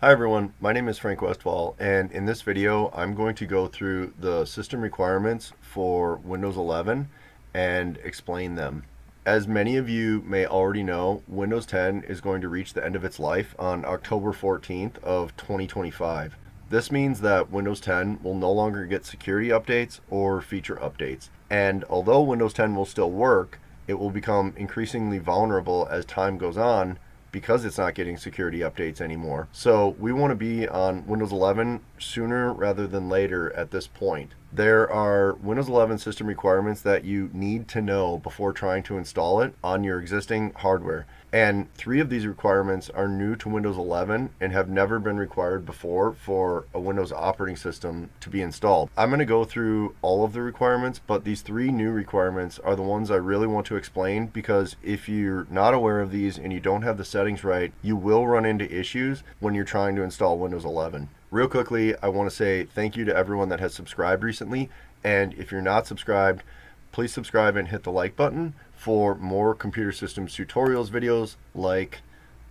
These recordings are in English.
Hi everyone, my name is Frank Westfall, and in this video I'm going to go through the system requirements for Windows 11 and explain them. As many of you may already know, Windows 10 is going to reach the end of its life on October 14th of 2025. This means that Windows 10 will no longer get security updates or feature updates. And although Windows 10 will still work, it will become increasingly vulnerable as time goes on because it's not getting security updates anymore. So we want to be on Windows 11 sooner rather than later at this point. There are Windows 11 system requirements that you need to know before trying to install it on your existing hardware. And 3 of these requirements are new to Windows 11 and have never been required before for a Windows operating system to be installed. I'm going to go through all of the requirements, but these 3 new requirements are the ones I really want to explain, because if you're not aware of these and you don't have the settings right, you will run into issues when you're trying to install Windows 11. Real quickly, I want to say thank you to everyone that has subscribed recently, and if you're not subscribed, please subscribe and hit the like button for more computer systems tutorials videos like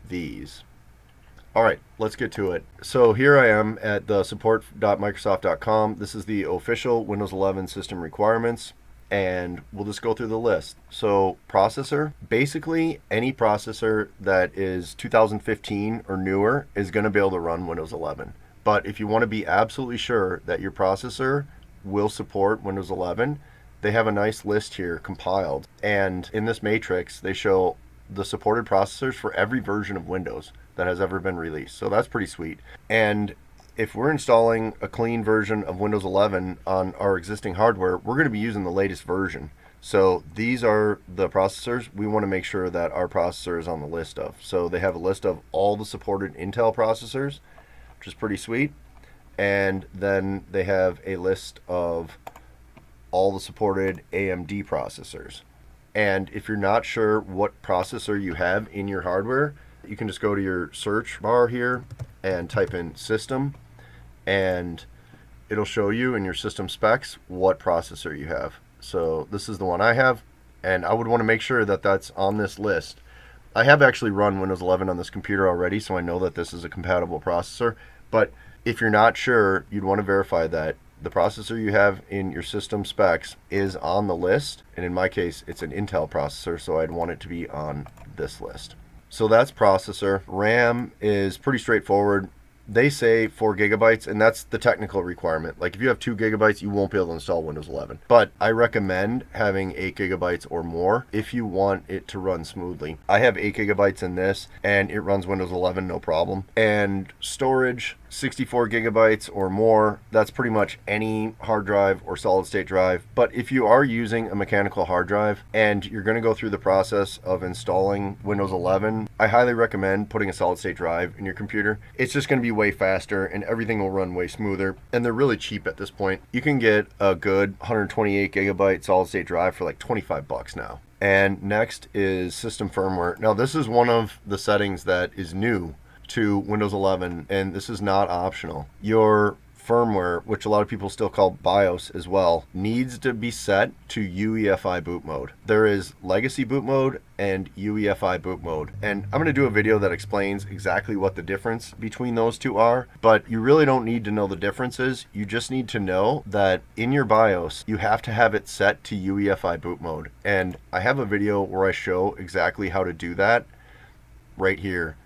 these. All right, let's get to it. So here I am at the support.microsoft.com. This is the official Windows 11 system requirements, and we'll just go through the list. So processor, basically any processor that is 2015 or newer is going to be able to run Windows 11. But if you want to be absolutely sure that your processor will support Windows 11, they have a nice list here compiled. And in this matrix, they show the supported processors for every version of Windows that has ever been released. So that's pretty sweet. And if we're installing a clean version of Windows 11 on our existing hardware, we're going to be using the latest version. So these are the processors we want to make sure that our processor is on the list of. So they have a list of all the supported Intel processors, which is pretty sweet. And then they have a list of all the supported AMD processors. And if you're not sure what processor you have in your hardware, you can just go to your search bar here and type in system, and it'll show you in your system specs what processor you have. So this is the one I have, and I would want to make sure that that's on this list. I have actually run Windows 11 on this computer already, so I know that this is a compatible processor. But if you're not sure, you'd want to verify that the processor you have in your system specs is on the list. And in my case, it's an Intel processor, so I'd want it to be on this list. So that's processor. RAM is pretty straightforward. They say 4 gigabytes, and that's the technical requirement. Like if you have 2 gigabytes, you won't be able to install Windows 11. But I recommend having 8 gigabytes or more if you want it to run smoothly. I have 8 gigabytes in this, and it runs Windows 11 no problem. And storage, 64 gigabytes or more. That's pretty much any hard drive or solid state drive. But if you are using a mechanical hard drive and you're going to go through the process of installing Windows 11, I highly recommend putting a solid state drive in your computer. It's just going to be way faster and everything will run way smoother, and they're really cheap at this point. You can get a good 128 gigabyte solid state drive for like 25 bucks now. And next is system firmware. Now this is one of the settings that is new to Windows 11, and this is not optional. Your firmware, which a lot of people still call BIOS as well, needs to be set to UEFI boot mode. There is legacy boot mode and UEFI boot mode, and I'm going to do a video that explains exactly what the difference between those two are, but you really don't need to know the differences. You just need to know that in your BIOS you have to have it set to UEFI boot mode, and I have a video where I show exactly how to do that right here.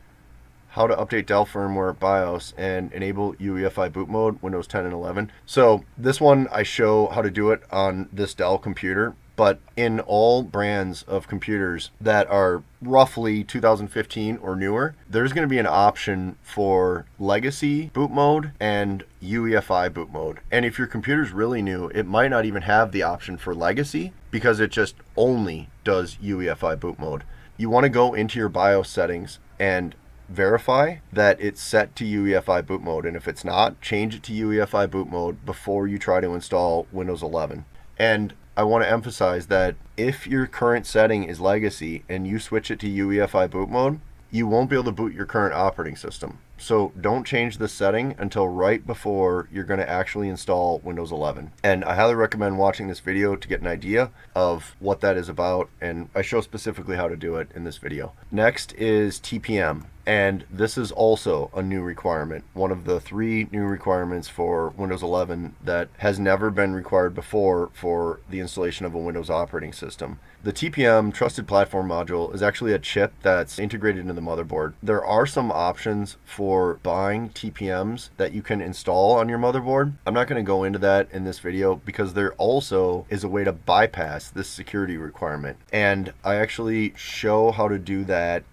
How to update Dell firmware BIOS and enable UEFI boot mode, Windows 10 and 11. So this one I show how to do it on this Dell computer, but in all brands of computers that are roughly 2015 or newer, there's going to be an option for legacy boot mode and UEFI boot mode. And if your computer's really new, it might not even have the option for legacy because it just only does UEFI boot mode. You want to go into your BIOS settings and verify that it's set to UEFI boot mode, and if it's not, change it to UEFI boot mode before you try to install Windows 11. And I want to emphasize that if your current setting is legacy and you switch it to UEFI boot mode, you won't be able to boot your current operating system. So don't change this setting until right before you're going to actually install Windows 11. And I highly recommend watching this video to get an idea of what that is about, and I show specifically how to do it in this video. Next is TPM. And this is also a new requirement, one of the 3 new requirements for Windows 11 that has never been required before for the installation of a Windows operating system. The TPM Trusted Platform module is actually a chip that's integrated into the motherboard. There are some options for buying TPMs that you can install on your motherboard. I'm not going to go into that in this video because there also is a way to bypass this security requirement. And I actually show how to do that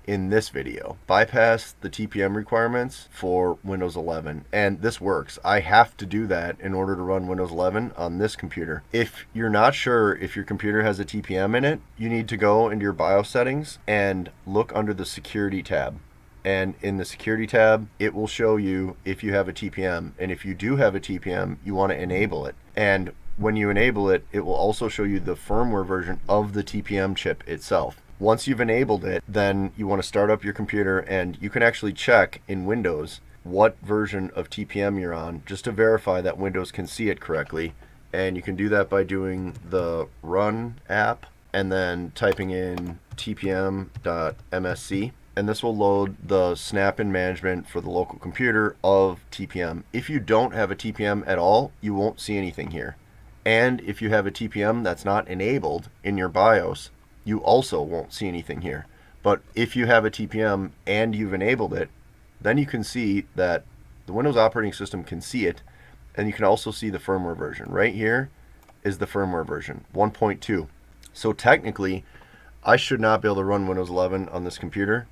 in this video. Bypass the TPM requirements for Windows 11, and this works. I have to do that in order to run Windows 11 on this computer. If you're not sure if your computer has a TPM in it, you need to go into your BIOS settings and look under the security tab. And in the security tab, it will show you if you have a TPM, and if you do have a TPM, you want to enable it. And when you enable it, it will also show you the firmware version of the TPM chip itself. Once you've enabled it, then you want to start up your computer, and you can actually check in Windows what version of TPM you're on just to verify that Windows can see it correctly. And you can do that by doing the run app and then typing in tpm.msc, and this will load the snap-in management for the local computer of TPM. If you don't have a TPM at all, you won't see anything here. And if you have a TPM that's not enabled in your BIOS, you also won't see anything here. But if you have a TPM and you've enabled it, then you can see that the Windows operating system can see it, and you can also see the firmware version. Right here is the firmware version, 1.2. So technically, I should not be able to run Windows 11 on this computer,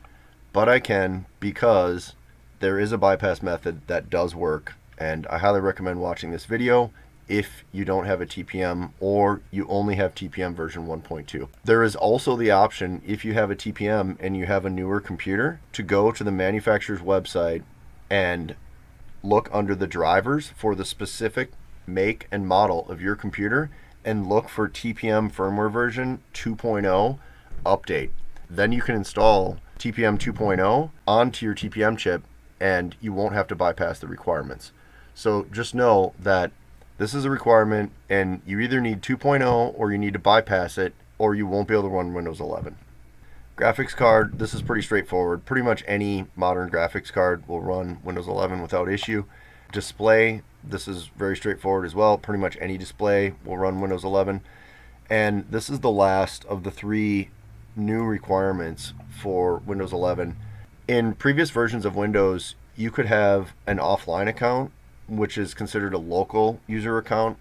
but I can because there is a bypass method that does work, and I highly recommend watching this video if you don't have a TPM or you only have TPM version 1.2. There is also the option, if you have a TPM and you have a newer computer, to go to the manufacturer's website and look under the drivers for the specific make and model of your computer and look for TPM firmware version 2.0 update. Then you can install TPM 2.0 onto your TPM chip and you won't have to bypass the requirements. So just know that this is a requirement, and you either need 2.0 or you need to bypass it, or you won't be able to run Windows 11. Graphics card, this is pretty straightforward. Pretty much any modern graphics card will run Windows 11 without issue. Display, this is very straightforward as well. Pretty much any display will run Windows 11. And this is the last of the 3 new requirements for Windows 11. In previous versions of Windows, you could have an offline account, which is considered a local user account,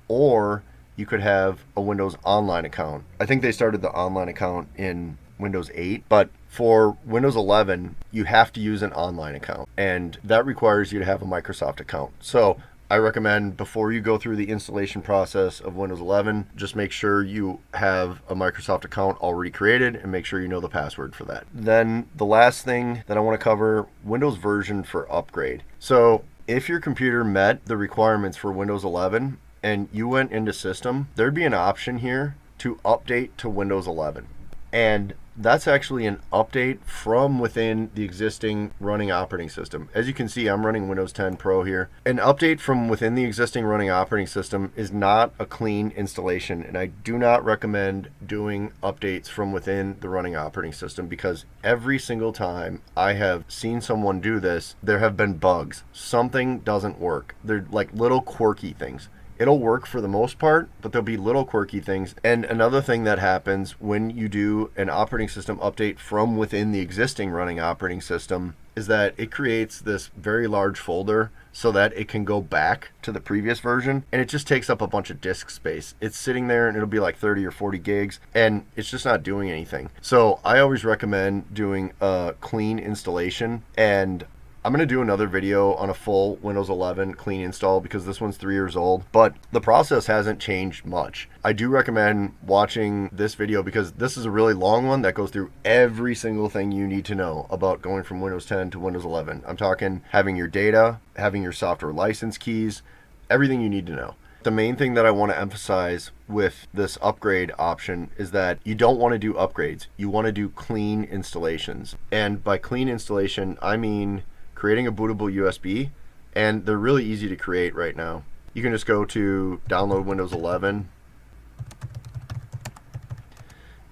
or you could have a Windows Online account. I think they started the online account in Windows 8, but for Windows 11, you have to use an online account, and that requires you to have a Microsoft account. So I recommend before you go through the installation process of Windows 11, just make sure you have a Microsoft account already created and make sure you know the password for that. Then the last thing that I want to cover, Windows version for upgrade. So if your computer met the requirements for Windows 11 and you went into system, there'd be an option here to update to Windows 11. And that's actually an update from within the existing running operating system. As you can see, I'm running Windows 10 Pro here. An update from within the existing running operating system is not a clean installation, and I do not recommend doing updates from within the running operating system because every single time I have seen someone do this, there have been bugs. Something doesn't work. They're like little quirky things. It'll work for the most part, but there'll be little quirky things. And another thing that happens when you do an operating system update from within the existing running operating system is that it creates this very large folder so that it can go back to the previous version, and it just takes up a bunch of disk space. It's sitting there and it'll be like 30 or 40 gigs, and it's just not doing anything. So I always recommend doing a clean installation, and I'm going to do another video on a full Windows 11 clean install because this one's 3 years old, but the process hasn't changed much. I do recommend watching this video because this is a really long one that goes through every single thing you need to know about going from Windows 10 to Windows 11. I'm talking having your data, having your software license keys, everything you need to know. The main thing that I want to emphasize with this upgrade option is that you don't want to do upgrades. You want to do clean installations. And by clean installation, I mean creating a bootable USB, and they're really easy to create right now. You can just go to download Windows 11,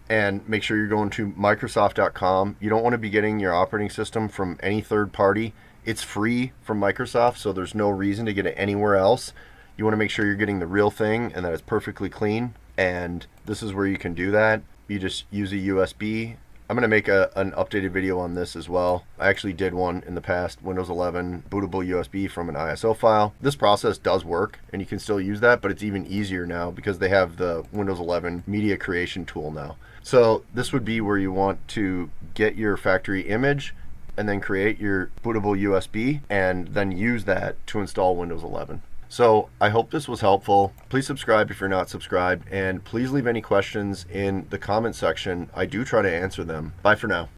and make sure you're going to Microsoft.com. You don't want to be getting your operating system from any third party. It's free from Microsoft, so there's no reason to get it anywhere else. You want to make sure you're getting the real thing and that it's perfectly clean. And this is where you can do that. You just use a USB. I'm going to make an updated video on this as well. I actually did one in the past, Windows 11 bootable USB from an ISO file. This process does work and you can still use that, but it's even easier now because they have the Windows 11 media creation tool now. So this would be where you want to get your factory image and then create your bootable USB and then use that to install Windows 11. So I hope this was helpful. Please subscribe if you're not subscribed, and please leave any questions in the comment section. I do try to answer them. Bye for now.